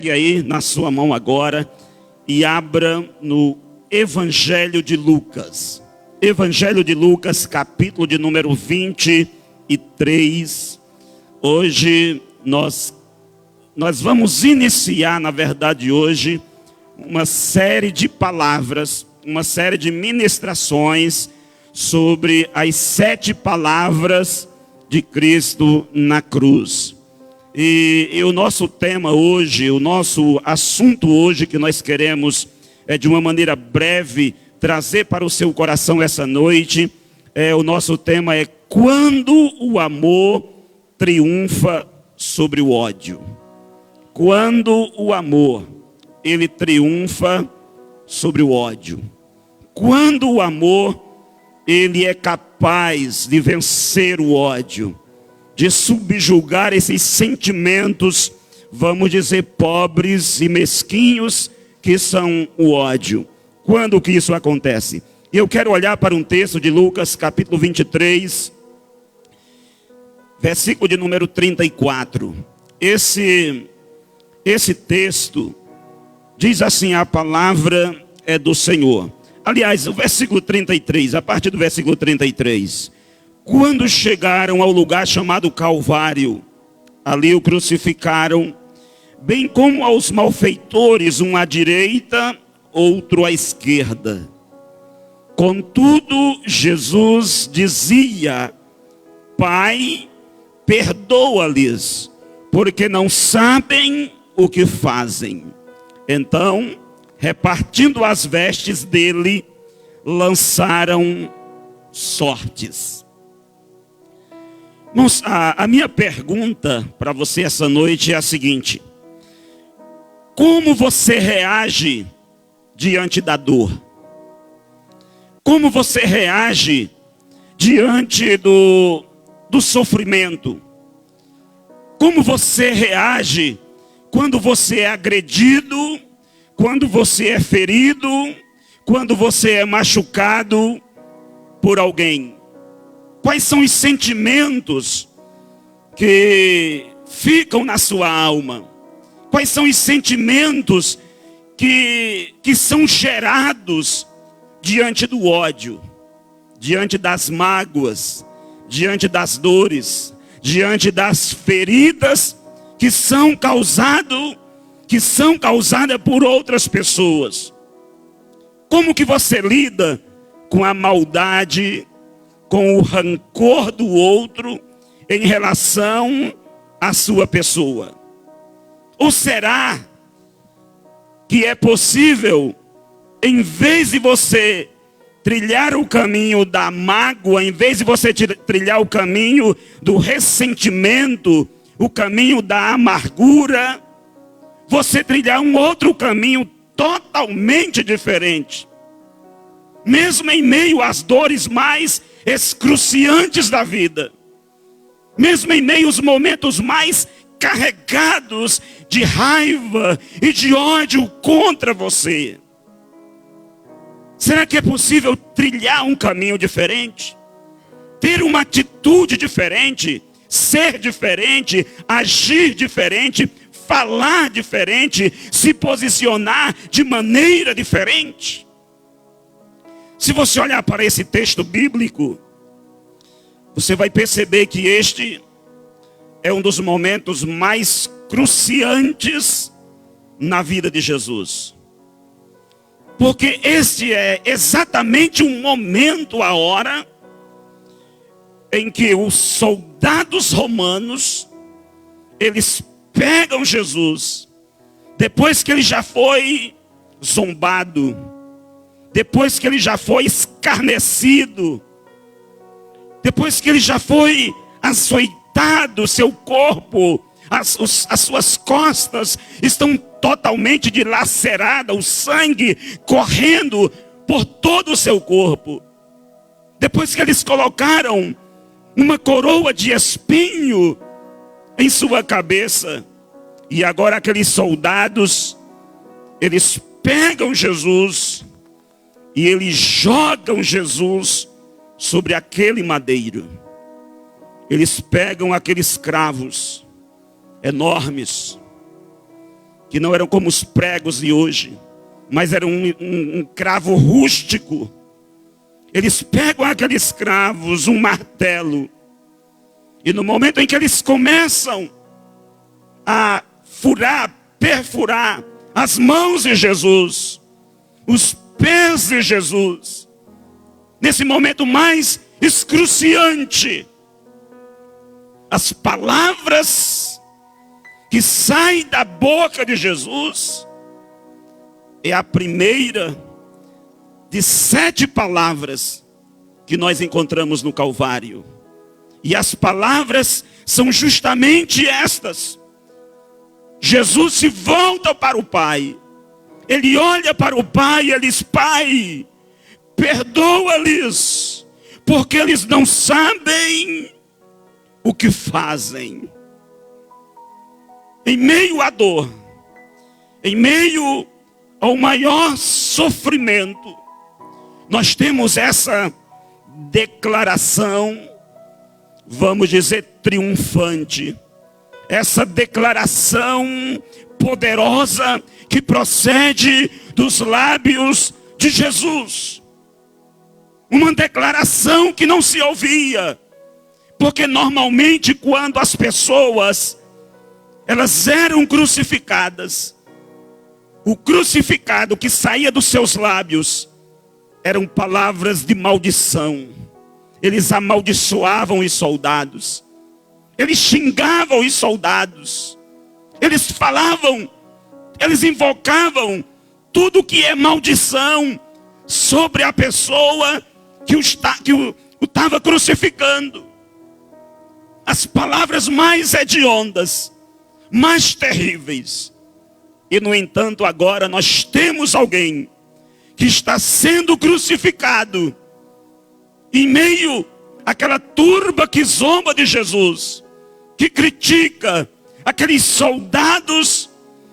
Pegue aí na sua mão agora e abra no Evangelho de Lucas. Evangelho de Lucas, capítulo de número 23. Hoje nós vamos iniciar, na verdade hoje, uma série de palavras, uma série de ministrações sobre as 7 palavras de Cristo na cruz. E o nosso tema hoje, o nosso assunto hoje que nós queremos, de uma maneira breve, trazer para o seu coração essa noite, o nosso tema é quando o amor triunfa sobre o ódio. Quando o amor, ele triunfa sobre o ódio. Quando o amor, ele é capaz de vencer o ódio, de subjugar esses sentimentos, vamos dizer, pobres e mesquinhos, que são o ódio. Quando que isso acontece? Eu quero olhar para um texto de Lucas, capítulo 23, versículo de número 34. Esse texto diz assim: a palavra é do Senhor. Aliás, o versículo 33, a partir do versículo 33... Quando chegaram ao lugar chamado Calvário, ali o crucificaram, bem como aos malfeitores, um à direita, outro à esquerda. Contudo, Jesus dizia: Pai, perdoa-lhes, porque não sabem o que fazem. Então, repartindo as vestes dele, lançaram sortes. Irmãos, a minha pergunta para você essa noite é a seguinte: como você reage diante da dor? Como você reage diante do sofrimento? Como você reage quando você é agredido, quando você é ferido, quando você é machucado por alguém? Quais são os sentimentos que ficam na sua alma? Quais são os sentimentos que são gerados diante do ódio, diante das mágoas, diante das dores, diante das feridas que são causadas por outras pessoas? Como que você lida com a maldade, com o rancor do outro em relação à sua pessoa? Ou será que é possível, em vez de você trilhar o caminho da mágoa, em vez de você trilhar o caminho do ressentimento, o caminho da amargura, você trilhar um outro caminho totalmente diferente? Mesmo em meio às dores mais excruciantes da vida, mesmo em meio aos momentos mais carregados de raiva e de ódio contra você, será que é possível trilhar um caminho diferente? Ter uma atitude diferente, ser diferente, agir diferente, falar diferente, se posicionar de maneira diferente? Se você olhar para esse texto bíblico, você vai perceber que este é um dos momentos mais cruciantes na vida de Jesus. Porque este é exatamente um momento, a hora, em que os soldados romanos, eles pegam Jesus, depois que ele já foi zombado, depois que ele já foi escarnecido, depois que ele já foi açoitado, seu corpo, as suas costas estão totalmente dilaceradas, o sangue correndo por todo o seu corpo. Depois que eles colocaram uma coroa de espinho em sua cabeça, e agora aqueles soldados, eles pegam Jesus e eles jogam Jesus sobre aquele madeiro. Eles pegam aqueles cravos enormes, que não eram como os pregos de hoje, mas era um cravo rústico. Eles pegam aqueles cravos, um martelo, e no momento em que eles começam a furar, perfurar as mãos de Jesus, os pés de Jesus, nesse momento mais excruciante, as palavras que saem da boca de Jesus é a primeira de 7 palavras que nós encontramos no Calvário. E as palavras são justamente estas. Jesus se volta para o Pai. Ele olha para o Pai e ele diz: Pai, perdoa-lhes, porque eles não sabem o que fazem. Em meio à dor, em meio ao maior sofrimento, nós temos essa declaração, vamos dizer, triunfante. Essa declaração poderosa que procede dos lábios de Jesus. Uma declaração que não se ouvia, porque normalmente quando as pessoas elas eram crucificadas, o crucificado que saía dos seus lábios eram palavras de maldição. Eles amaldiçoavam os soldados, eles xingavam os soldados, eles falavam, eles invocavam tudo que é maldição sobre a pessoa que o estava crucificando. As palavras mais hediondas, mais terríveis. E no entanto agora nós temos alguém que está sendo crucificado em meio àquela turba que zomba de Jesus, que critica aqueles soldados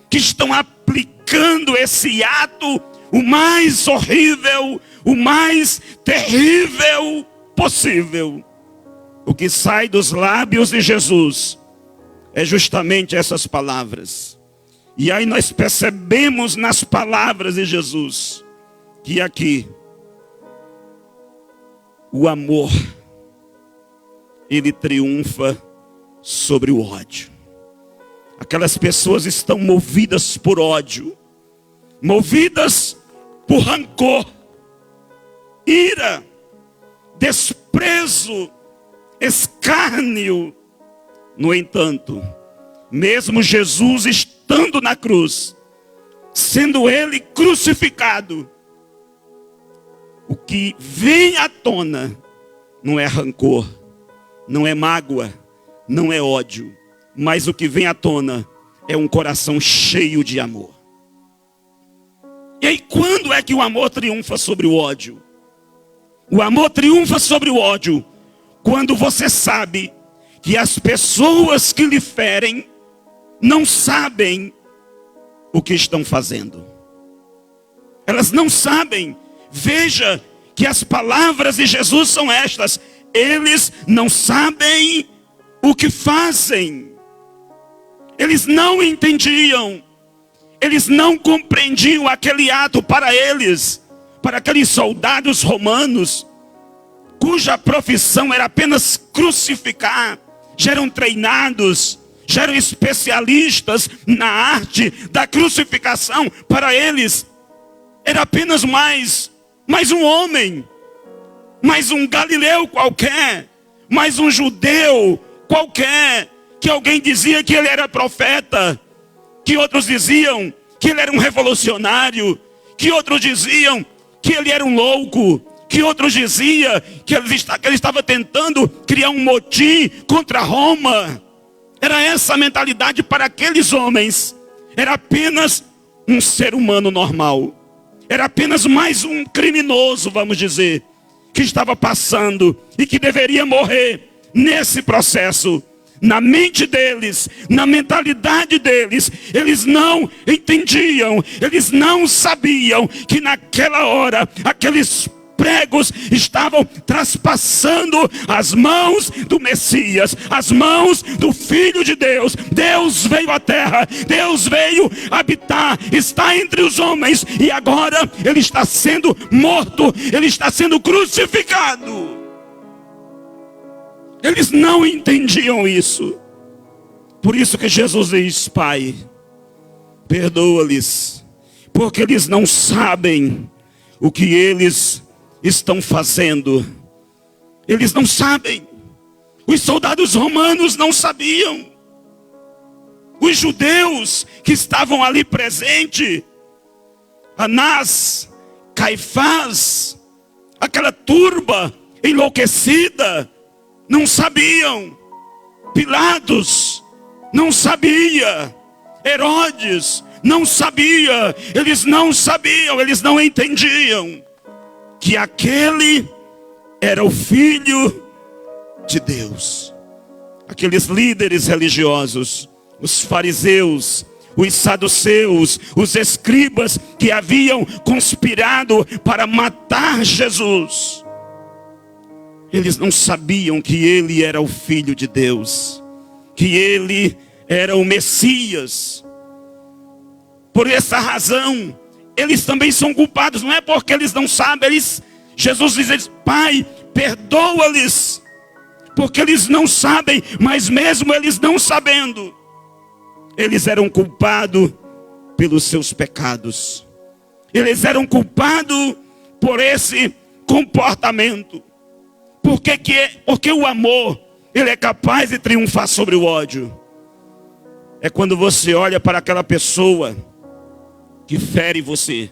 que estão aplicando esse ato o mais horrível, o mais terrível possível. O que sai dos lábios de Jesus é justamente essas palavras. E aí nós percebemos nas palavras de Jesus que aqui o amor, ele triunfa sobre o ódio. Aquelas pessoas estão movidas por ódio, movidas por rancor, ira, desprezo, escárnio. No entanto, mesmo Jesus estando na cruz, sendo ele crucificado, o que vem à tona não é rancor, não é mágoa, não é ódio, mas o que vem à tona é um coração cheio de amor. E aí quando é que o amor triunfa sobre o ódio? O amor triunfa sobre o ódio quando você sabe que as pessoas que lhe ferem não sabem o que estão fazendo. Elas não sabem. Veja que as palavras de Jesus são estas: eles não sabem o que fazem. Eles não entendiam, eles não compreendiam aquele ato para eles, para aqueles soldados romanos, cuja profissão era apenas crucificar. Já eram treinados, já eram especialistas na arte da crucificação. Para eles era apenas mais um homem, mais um galileu qualquer, mais um judeu qualquer, que alguém dizia que ele era profeta, que outros diziam que ele era um revolucionário, que outros diziam que ele era um louco, que outros diziam que ele estava tentando criar um motim contra Roma. Era essa a mentalidade para aqueles homens. Era apenas um ser humano normal. Era apenas mais um criminoso, vamos dizer, que estava passando e que deveria morrer nesse processo. Na mente deles, na mentalidade deles, eles não entendiam, eles não sabiam que naquela hora, aqueles pregos estavam traspassando as mãos do Messias, as mãos do Filho de Deus. Deus veio à terra, Deus veio habitar, está entre os homens, e agora ele está sendo morto, ele está sendo crucificado. Eles não entendiam isso. Por isso que Jesus diz: Pai, perdoa-lhes, porque eles não sabem o que eles estão fazendo. Eles não sabem. Os soldados romanos não sabiam. Os judeus que estavam ali presentes, Anás, Caifás, aquela turba enlouquecida, não sabiam. Pilatos não sabia. Herodes não sabia. Eles não sabiam, eles não entendiam que aquele era o Filho de Deus. Aqueles líderes religiosos, os fariseus, os saduceus, os escribas que haviam conspirado para matar Jesus, eles não sabiam que ele era o Filho de Deus, que ele era o Messias. Por essa razão, eles também são culpados. Não é porque eles não sabem. Jesus diz: Pai, perdoa-lhes, porque eles não sabem. Mas mesmo eles não sabendo, eles eram culpados pelos seus pecados. Eles eram culpados por esse comportamento. Porque o amor, ele é capaz de triunfar sobre o ódio. É quando você olha para aquela pessoa que fere você,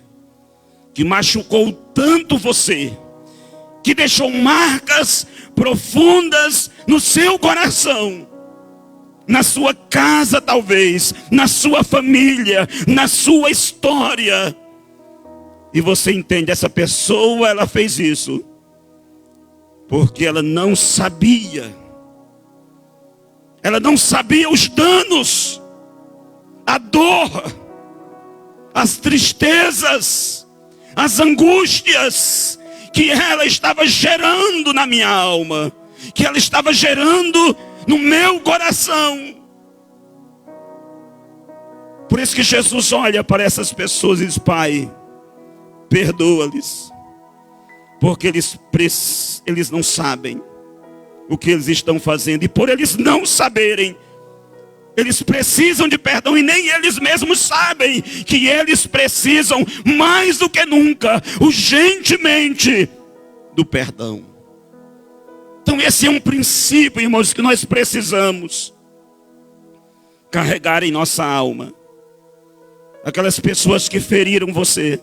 que machucou tanto você, que deixou marcas profundas no seu coração, na sua casa talvez, na sua família, na sua história. E você entende, essa pessoa, ela fez isso porque ela não sabia. Ela não sabia os danos, a dor, as tristezas, as angústias que ela estava gerando na minha alma, que ela estava gerando no meu coração. Por isso que Jesus olha para essas pessoas e diz: Pai, perdoa-lhes, porque eles não sabem o que eles estão fazendo. E por eles não saberem, eles precisam de perdão, e nem eles mesmos sabem que eles precisam mais do que nunca, urgentemente, do perdão. Então esse é um princípio, irmãos, que nós precisamos carregar em nossa alma. Aquelas pessoas que feriram você,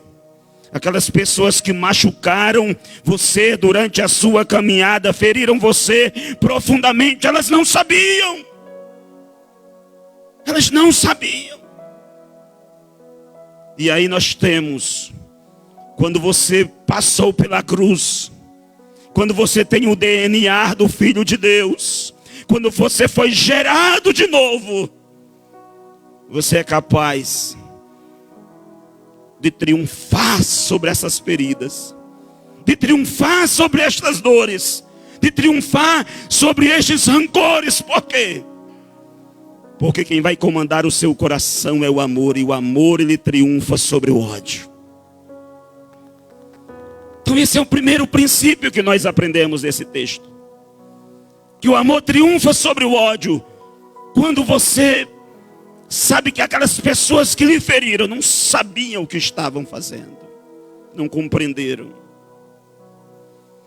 aquelas pessoas que machucaram você durante a sua caminhada, feriram você profundamente, elas não sabiam. Elas não sabiam. E aí nós temos, quando você passou pela cruz, quando você tem o DNA do Filho de Deus, quando você foi gerado de novo, você é capaz de triunfar sobre essas feridas, de triunfar sobre estas dores, de triunfar sobre estes rancores. Por quê? Porque quem vai comandar o seu coração é o amor, e o amor, ele triunfa sobre o ódio. Então esse é o primeiro princípio que nós aprendemos nesse texto, que o amor triunfa sobre o ódio. Quando você sabe que aquelas pessoas que lhe feriram não sabiam o que estavam fazendo, não compreenderam.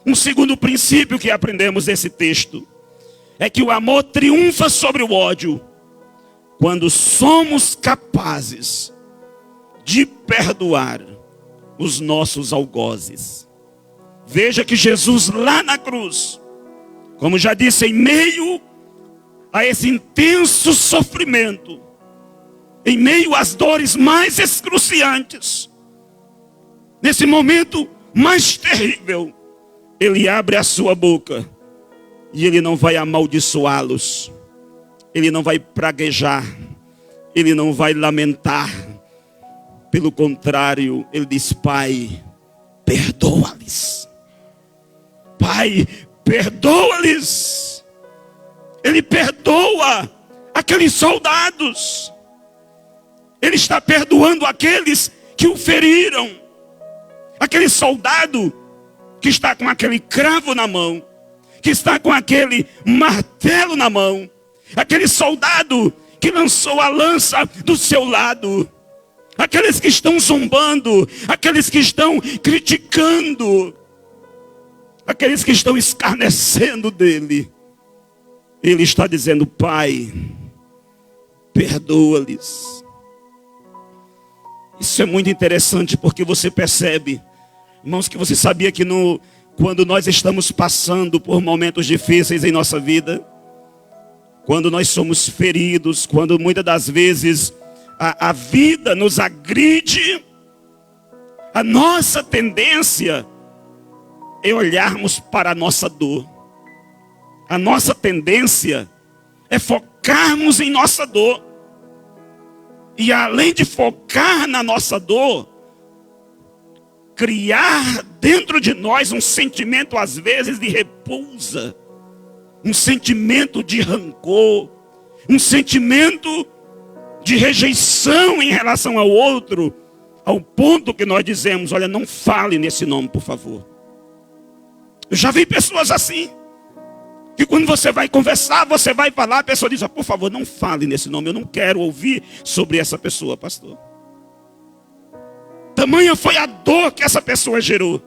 Um segundo princípio que aprendemos nesse texto é que o amor triunfa sobre o ódio quando somos capazes de perdoar os nossos algozes. Veja que Jesus lá na cruz, como já disse, em meio a esse intenso sofrimento, em meio às dores mais excruciantes, nesse momento mais terrível, ele abre a sua boca e ele não vai amaldiçoá-los, ele não vai praguejar, ele não vai lamentar. Pelo contrário, ele diz: Pai, perdoa-lhes, Pai, perdoa-lhes. Ele perdoa aqueles soldados. Ele está perdoando aqueles que o feriram. Aquele soldado que está com aquele cravo na mão, que está com aquele martelo na mão, aquele soldado que lançou a lança do seu lado, aqueles que estão zombando, aqueles que estão criticando, aqueles que estão escarnecendo dele. Ele está dizendo: Pai, perdoa-lhes. Isso é muito interessante, porque você percebe, irmãos, que você sabia que quando nós estamos passando por momentos difíceis em nossa vida, quando nós somos feridos, quando muitas das vezes a vida nos agride, a nossa tendência é olharmos para a nossa dor. A nossa tendência é focarmos em nossa dor. E além de focar na nossa dor, criar dentro de nós um sentimento às vezes de repulsa, um sentimento de rancor, um sentimento de rejeição em relação ao outro, ao ponto que nós dizemos: olha, não fale nesse nome, por favor. Eu já vi pessoas assim, que quando você vai conversar, você vai falar, a pessoa diz: por favor, não fale nesse nome, eu não quero ouvir sobre essa pessoa, pastor. Tamanha foi a dor que essa pessoa gerou.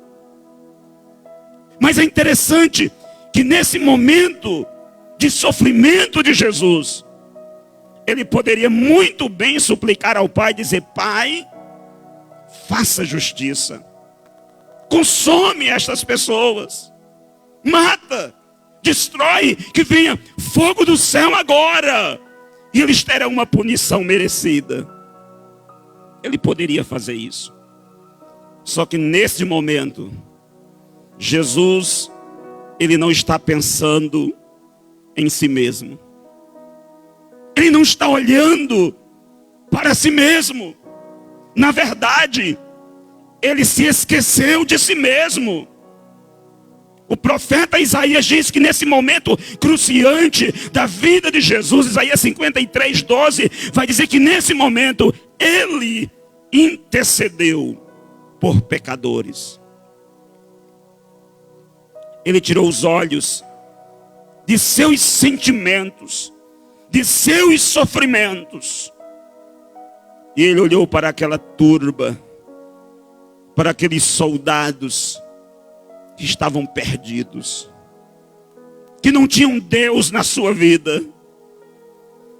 Mas é interessante que nesse momento de sofrimento de Jesus, ele poderia muito bem suplicar ao Pai, dizer: Pai, faça justiça, consome estas pessoas, mata, destrói, que venha fogo do céu agora, e eles terão uma punição merecida. Ele poderia fazer isso. Só que nesse momento, Jesus, ele não está pensando em si mesmo. Ele não está olhando para si mesmo. Na verdade, ele se esqueceu de si mesmo. O profeta Isaías diz que nesse momento cruciante da vida de Jesus, Isaías 53:12, vai dizer que nesse momento ele intercedeu por pecadores. Ele tirou os olhos de seus sentimentos, de seus sofrimentos, e ele olhou para aquela turba, para aqueles soldados que estavam perdidos, que não tinham Deus na sua vida,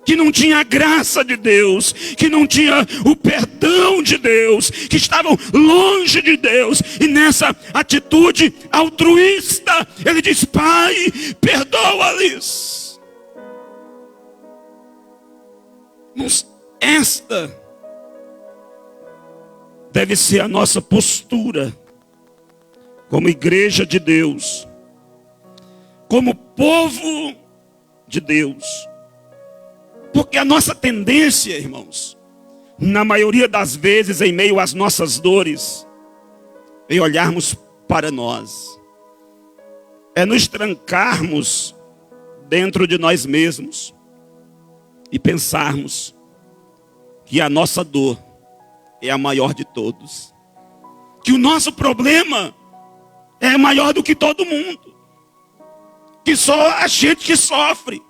que não tinha a graça de Deus, que não tinha o perdão de Deus, que estavam longe de Deus. E nessa atitude altruísta, ele diz: Pai, perdoa-lhes. Esta deve ser a nossa postura como igreja de Deus, como povo de Deus. Porque a nossa tendência, irmãos, na maioria das vezes, em meio às nossas dores, é olharmos para nós, é nos trancarmos dentro de nós mesmos e pensarmos que a nossa dor é a maior de todos, que o nosso problema é maior do que todo mundo, que só a gente que sofre,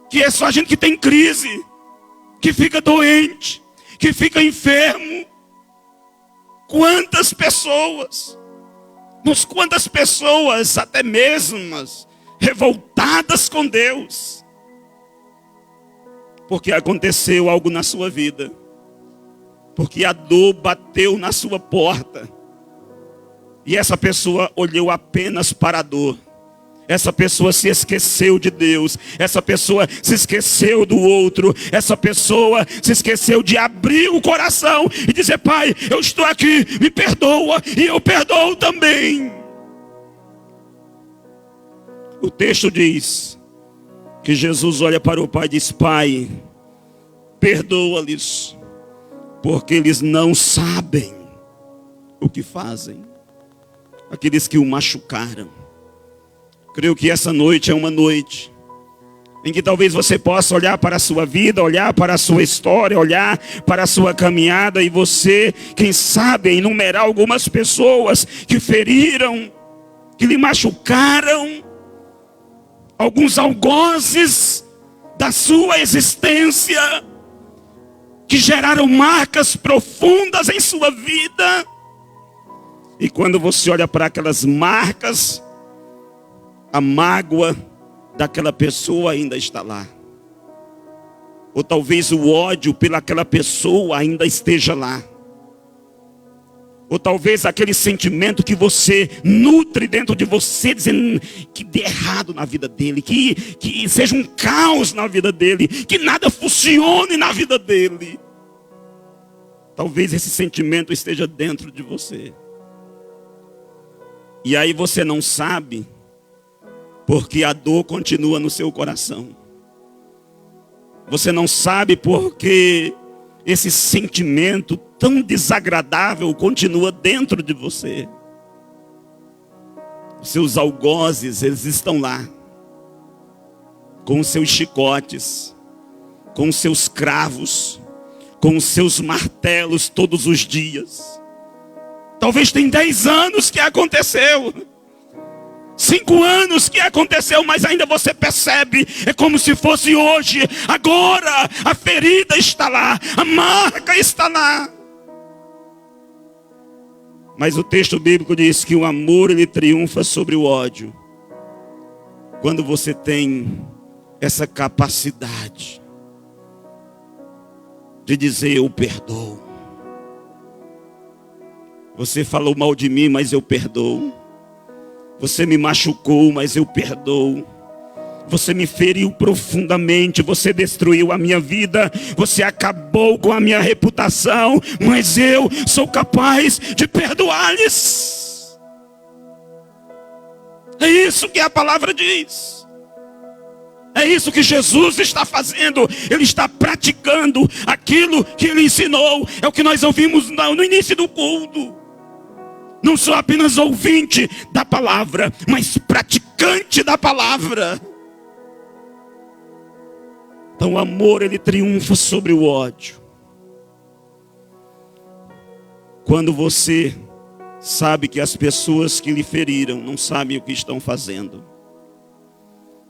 que é só a gente que tem crise, que fica doente, que fica enfermo. Quantas pessoas, até mesmo revoltadas com Deus, porque aconteceu algo na sua vida, porque a dor bateu na sua porta, e essa pessoa olhou apenas para a dor. Essa pessoa se esqueceu de Deus. Essa pessoa se esqueceu do outro. Essa pessoa se esqueceu de abrir o coração e dizer: Pai, eu estou aqui, me perdoa, e eu perdoo também. O texto diz que Jesus olha para o Pai e diz: Pai, perdoa-lhes, porque eles não sabem o que fazem. Aqueles que o machucaram, creio que essa noite é uma noite em que talvez você possa olhar para a sua vida, olhar para a sua história, olhar para a sua caminhada, e você, quem sabe, enumerar algumas pessoas que feriram, que lhe machucaram, alguns algozes da sua existência, que geraram marcas profundas em sua vida. E quando você olha para aquelas marcas, a mágoa daquela pessoa ainda está lá. Ou talvez o ódio pelaquela pessoa ainda esteja lá. Ou talvez aquele sentimento que você nutre dentro de você, dizendo que dê errado na vida dele, que seja um caos na vida dele, que nada funcione na vida dele. Talvez esse sentimento esteja dentro de você. E aí você não sabe, porque a dor continua no seu coração. Você não sabe porque esse sentimento tão desagradável continua dentro de você. Os seus algozes, eles estão lá, com os seus chicotes, com os seus cravos, com os seus martelos todos os dias. Talvez tem 10 anos que aconteceu, 5 anos que aconteceu, mas ainda você percebe, é como se fosse hoje. Agora a ferida está lá, a marca está lá. Mas o texto bíblico diz que o amor, ele triunfa sobre o ódio. Quando você tem essa capacidade de dizer eu perdoo. Você falou mal de mim, mas eu perdoo. Você me machucou, mas eu perdoo. Você me feriu profundamente, você destruiu a minha vida, você acabou com a minha reputação, mas eu sou capaz de perdoar-lhes. É isso que a palavra diz. É isso que Jesus está fazendo. Ele está praticando aquilo que ele ensinou. É o que nós ouvimos no início do culto. Não sou apenas ouvinte da palavra, mas praticante da palavra. Então o amor, ele triunfa sobre o ódio. Quando você sabe que as pessoas que lhe feriram não sabem o que estão fazendo.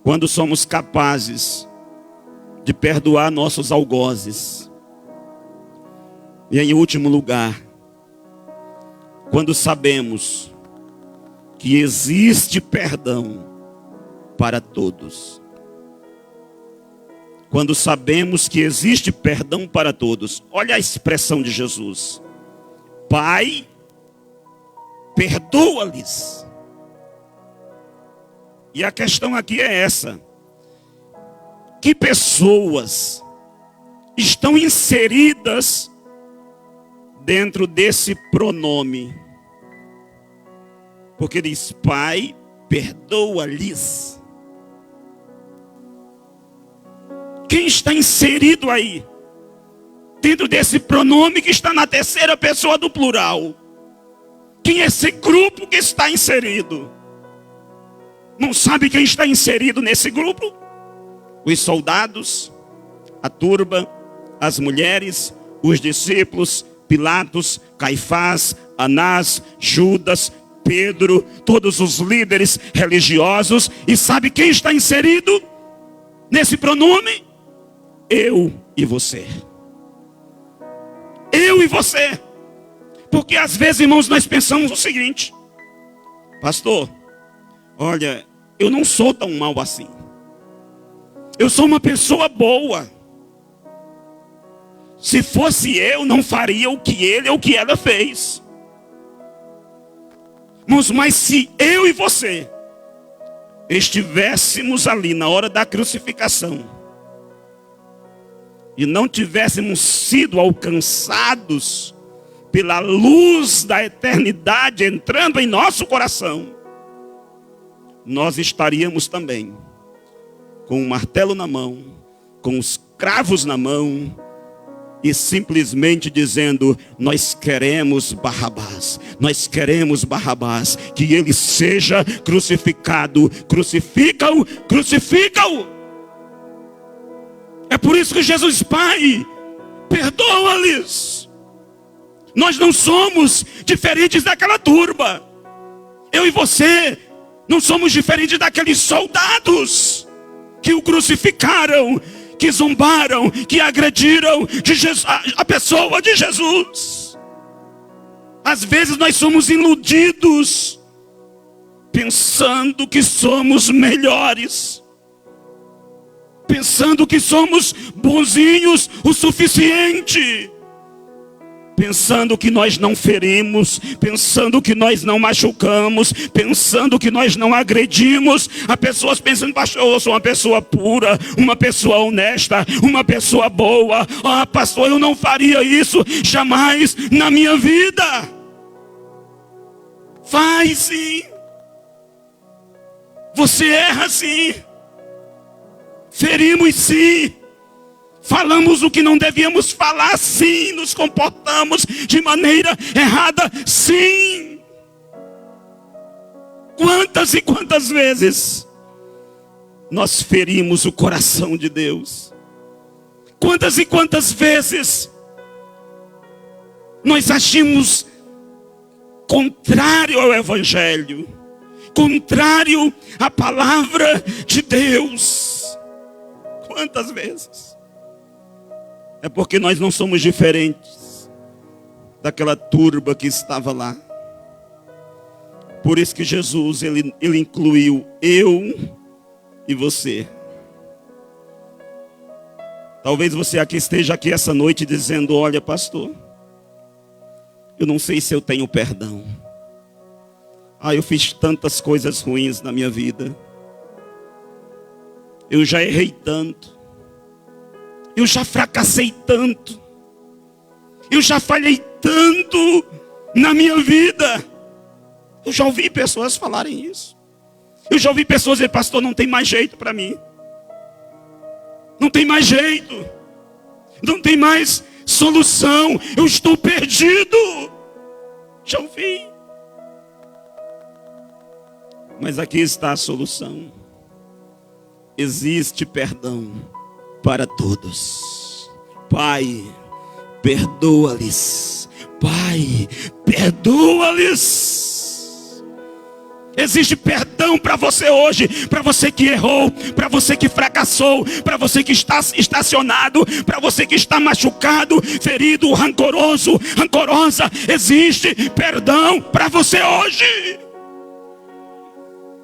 Quando somos capazes de perdoar nossos algozes. E em último lugar, quando sabemos que existe perdão para todos. Quando sabemos que existe perdão para todos. Olha a expressão de Jesus. Pai, perdoa-lhes. E a questão aqui é essa. Que pessoas estão inseridas dentro desse pronome? Porque diz, Pai, perdoa-lhes. Quem está inserido aí? Dentro desse pronome que está na terceira pessoa do plural. Quem é esse grupo que está inserido? Não sabe quem está inserido nesse grupo? Os soldados, a turba, as mulheres, os discípulos, Pilatos, Caifás, Anás, Judas, Pedro, todos os líderes religiosos. E sabe quem está inserido nesse pronome? Eu e você. Eu e você. Porque às vezes, irmãos, nós pensamos o seguinte: pastor, olha, eu não sou tão mal assim. Eu sou uma pessoa boa. Se fosse eu, não faria o que ele ou o que ela fez. Mas se eu e você estivéssemos ali na hora da crucificação e não tivéssemos sido alcançados pela luz da eternidade entrando em nosso coração, nós estaríamos também com o martelo na mão, com os cravos na mão, e simplesmente dizendo: nós queremos Barrabás, nós queremos Barrabás, que ele seja crucificado, crucifica-o, crucifica-o. É por isso que Jesus, Pai, perdoa-lhes. Nós não somos diferentes daquela turba. Eu e você não somos diferentes daqueles soldados que o crucificaram, que zombaram, que agrediram a pessoa de Jesus. Às vezes nós somos iludidos, pensando que somos melhores, pensando que somos bonzinhos o suficiente, pensando que nós não ferimos, pensando que nós não machucamos, pensando que nós não agredimos. Há pessoas pensando: pastor, eu sou uma pessoa pura, uma pessoa honesta, uma pessoa boa. Ah, pastor, eu não faria isso jamais na minha vida. Faz sim. Você erra sim. Ferimos sim. Falamos o que não devíamos falar, sim. Nos comportamos de maneira errada, sim. Quantas e quantas vezes nós ferimos o coração de Deus? Quantas e quantas vezes nós agimos contrário ao Evangelho, contrário à palavra de Deus? Quantas vezes? É porque nós não somos diferentes daquela turba que estava lá. Por isso que Jesus, ele incluiu eu e você. Talvez você esteja aqui essa noite dizendo: olha, pastor, eu não sei se eu tenho perdão. Eu fiz tantas coisas ruins na minha vida. Eu já errei tanto. Eu já fracassei tanto. Eu já falhei tanto na minha vida. Eu já ouvi pessoas falarem isso. Eu já ouvi pessoas dizer: pastor, não tem mais jeito para mim. Não tem mais jeito. Não tem mais solução. Eu estou perdido. Já ouvi. Mas aqui está a solução. Existe perdão para todos. Pai, perdoa-lhes. Pai, perdoa-lhes. Existe perdão para você hoje, para você que errou, para você que fracassou, para você que está estacionado, para você que está machucado, ferido, rancoroso, rancorosa. Existe perdão para você hoje.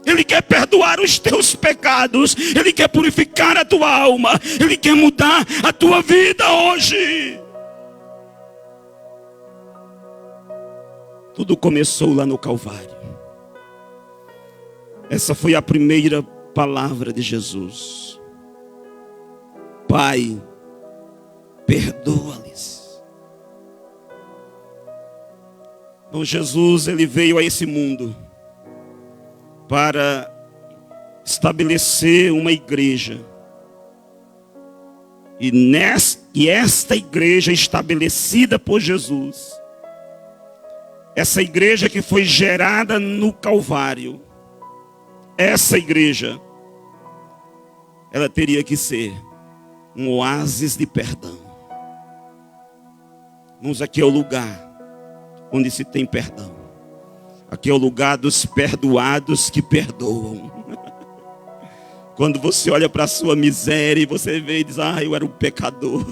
Ele quer perdoar os teus pecados. Ele quer purificar a tua alma. Ele quer mudar a tua vida hoje. Tudo começou lá no Calvário. Essa foi a primeira palavra de Jesus. Pai, perdoa-lhes. Então Jesus, ele veio a esse mundo para estabelecer uma igreja. E esta igreja estabelecida por Jesus, essa igreja que foi gerada no Calvário, essa igreja, ela teria que ser um oásis de perdão. Irmãos, aqui é o lugar onde se tem perdão. Aqui é o lugar dos perdoados que perdoam. Quando você olha para a sua miséria e você vê e diz: eu era um pecador.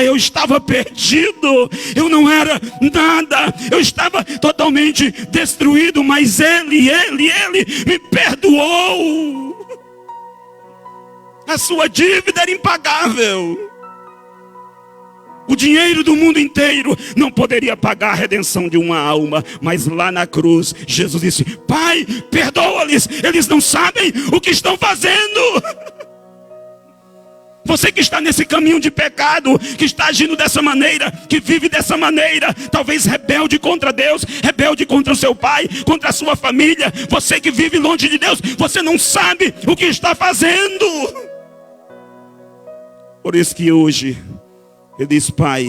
Eu estava perdido. Eu não era nada. Eu estava totalmente destruído. Mas Ele me perdoou. A sua dívida era impagável. O dinheiro do mundo inteiro não poderia pagar a redenção de uma alma. Mas lá na cruz, Jesus disse: Pai, perdoa-lhes, eles não sabem o que estão fazendo. Você que está nesse caminho de pecado, que está agindo dessa maneira, que vive dessa maneira, talvez rebelde contra Deus, rebelde contra o seu pai, contra a sua família. Você que vive longe de Deus, você não sabe o que está fazendo. Por isso que hoje Ele diz: Pai,